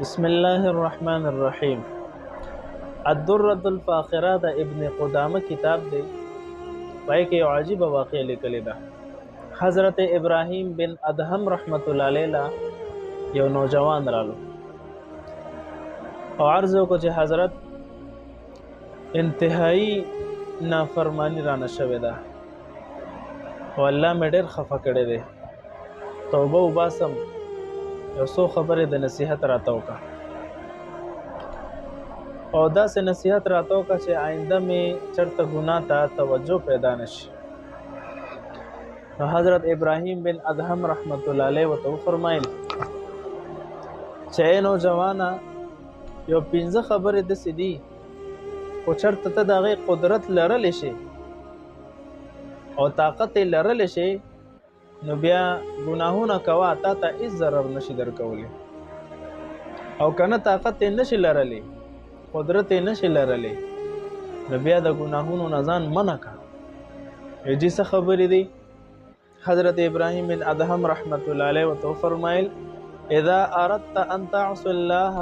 بسم الله الرحمن الرحیم. الدرة الفاخره د ابن قدامه کتاب دی. پای کې یو عجیب واقعه لیکلې ده. حضرت ابراهیم بن ادهم رحمت الله علیه یو نوجوان رالو او عرض وکړ چې حضرت انتهایی نافرمانی رانه شوې ده او الله مې ډېر خفه کړی دی. توبه وباسم، یو څو خبرې د نصیحت راته وکړه او داسې نصیحت راته وکړه چې آینده مې چېرته ګناه ته توجه پیدا نشي. نو حضرت ابراهیم بن ادهم رحمت الله علیه ورته وفرمایل چې ای نوجوانه، یو 15 خبرې داسې دي خو چېرته ته د هغې قدرت لرلی شي او طاقت یې لرلی شي نو بیا ګناهونه کوه، تا ته هېڅ ضرر نشي درکولی. او که نه طاقت یې نشي لرلی، قدرت یې نشي لرلی، نو بیا د ګناهونو نه ځان منع کړه. جی څه خبرې دي؟ حضرت ابراهیم بن ادهم رحمت الله علیه ورته وفرمایل اذا اردت ان تعص الله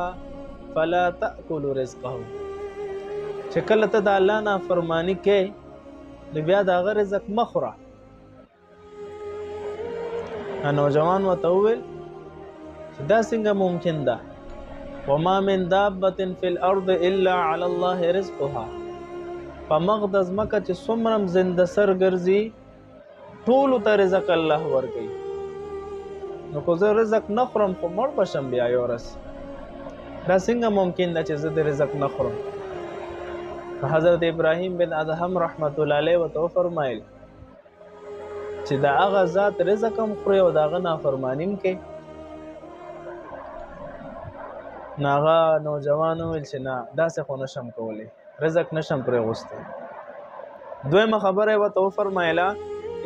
فلا تأكل رزقه. چې کله ته د الله نافرماني کوې نو بیا د هغه رزق مه خوره. نوجوان ورته وویل چې دا څنګه ممکن ده؟ وما من دابة في الارض الا على الله رزقها. په مخ د ځمکه چې څومره زنده سر ګرځي ټولو ته رزق الله ورکوي. نو که زه رزق نه خورم خو مړ به شم بیا یو ورځ. دا څنګه ممکن ده چې زه د رزق نه خورم؟ حضرت ابراهیم بن ادهم رحمت الله علیه ورته وفرمایل چې د هغه ذات رزق هم خوري او د هغه نافرماني هم کوي. نو هغه نوجوان وویل چې نه، داسې خو نشم کولی، رزق نشم پرې اغوستی. دویمه خبره یې ورته وفرمایله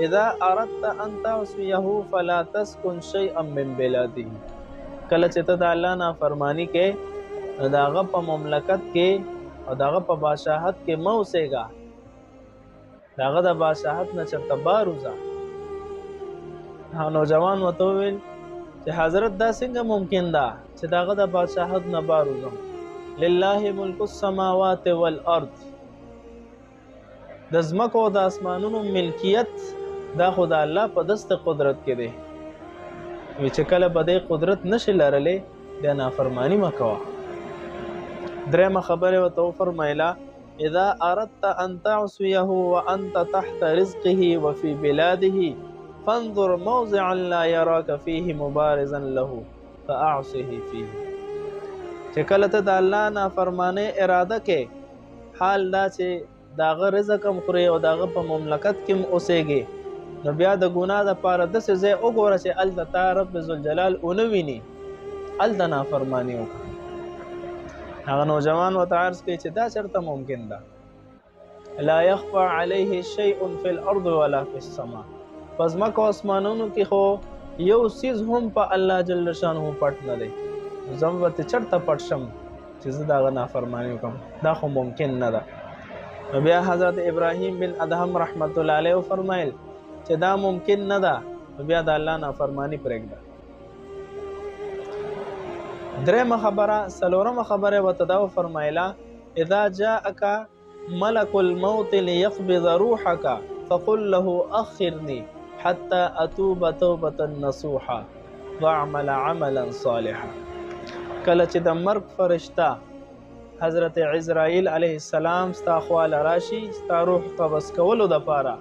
اذا اردت ان تعصيه فلا تسكن شيئا من بلاده. کله چې ته د الله نافرماني کوې نو د هغه په مملکت کې او د هغه په بادشاهت کې مه اوسېږه، د هغه د بادشاهت نه چېرته بار وځه. نوجوان ورته وویل چې حضرت دا څنګه ممکن ده چې د هغه د بادشاهت نه بار وځم؟ لله ملک السماوات والارض. د ځمکو او د اسمانونو ملکیت دا خو د الله په دست قدرت کې دی. وی چې کله به دې قدرت نشي لرلی بیا نافرماني مه کوه. درېیمه خبره ورته وفرمایله اذا اردت ان تعصيه وانت تحت رزقه وفي بلاده فانظر موضعا لا يراك فيه مبارزا له فاعصه فيه. چې کله ته د الله نافرمانۍ اراده کې حال دا چې د هغه رزق هم خورې او د هغه په مملکت کې هم اوسېږې نو بیا د ګناه دپاره داسې ځای وګوره چې هلته تا رب ذوالجلال ونه ویني، هلته نافرماني وکړه. هغه نوجوان ورته عرض کوي چې دا چېرته ممکن ده؟ لا یخفى علیه شیء فی الارض ولا فی السماء. په ځمکو او اسمانونو کې خو یو څیز هم په الله جل شانه پټ نه دی. زه هم ورته چېرته پټ شم چې زه د هغه نافرماني وکړم؟ دا خو ممکن نه ده. نو بیا حضرت ابراهیم بن ادهم رحمت الله علیه وفرمایل چې دا ممکن نه ده، نو بیا د الله نافرماني پرېږده. درېیمه خبره، څلورمه خبره ورته دا وفرمایله اذا جاءك ملك الموت ليقبض روحك فقل له اخرني حتى اتوب توبه نصوحا واعمل عملا صالحا. کله چې د مرګ فرشته حضرت عزرائیل علیه السلام ستا خواله راشي ستا روح قبض کولو دپاره،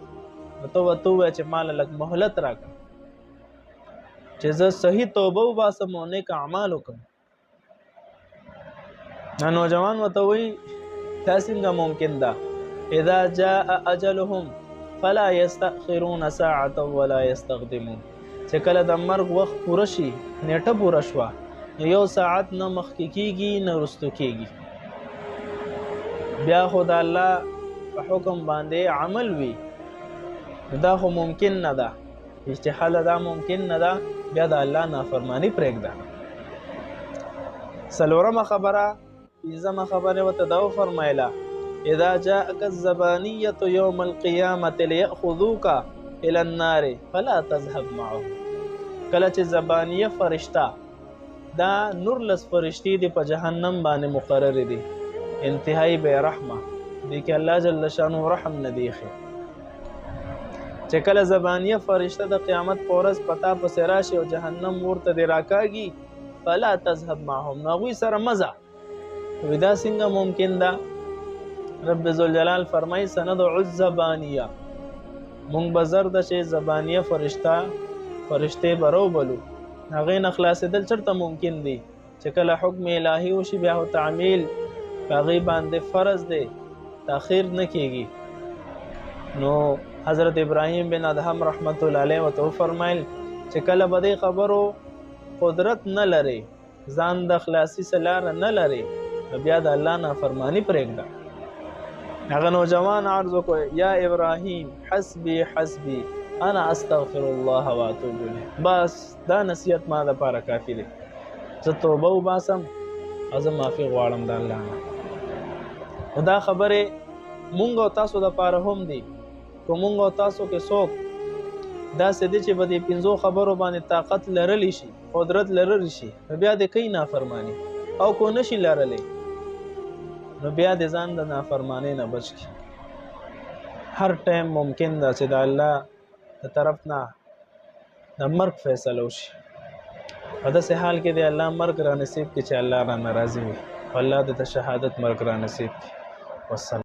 نو ته ورته ووایه چې ماله لږ مهلت راکړه چې زه صحیح توبه وباسم او نیک اعمال وکړم. نوجوان ورته وایي دا څنګه ممکن ده؟ اذا جاء اجلهم فلا يستأخرون ساعة ولا يستقدمون. چې کله د مرګ وخت پوره شي، نیټه پوره شوه، نو یو ساعت نه مخکې کېږي نه وروسته کېږي. بیا خو د الله په حکم باندې عمل وي، دا خو ممکن نه ده. استحاله دا ممکن نه ده، بیا د الله نافرماني پرېږده. څلورمه خبره، پنځمه خبره ورته دا وفرمایله اذا جاءك الزبانية يوم القيامة ليأخذوك إلى النار فلا تذهب معهم. کله چې زبانیه فرشته دا نور لس فرشتي دي په جهنم باندې مقرر دي انتهایی بے رحمه دي کې الله جل شانو رحم نه دی خو چې کله زبانیه فرشته د قیامت پورز پتا پسې راشي او جهنم ورته دی راکاږي فلا تذهب معهم نغوی سره مزه ودا څنګه ممکن ده رب ذوالجلال فرمای سندع الزبانیه مونږ بزر د شی زبانیه فرشته برو بلو هغه نه خلاصېدل چرته ممکن دي چې کله حکم الهي وشي بیا تعمیل هغه باندې فرض دی تاخير نه کیږي نو حضرت ابراهیم بن ادهم رحمت الله علیه وته فرمایل چې کله بده خبرو قدرت نه لري ځان د خلاصي سلار نه لري بیا د الله نافرمانی پرېږده هغه نوجوان عرض وکړ یا ابراهیم حسبي حسبي انا استغفر الله واتوب الیه بس دا نصیحت ما د پاره کافی دی زه توبه وباسم او زه معافي غواړم د الله نه دا خبره مونږ او تاسو د پاره هم دی کو مونږ او تاسو کې څوک دا سدي چې بده پنځو خبرو باندې طاقت لرلی شي قدرت لرلی شي بیا د کین نافرمانی او کو نشي لرلی نو بیا د ځان د نافرمانی نه بچ کی هر ټیم ممکن ده چې د الله د طرف نه د مرګ فیصله وشي په داسې حال کې د الله مرګ را نصیب کړي چې الله را ناراضي وي والله د شهادت مرګ را نصیب کړي والسلام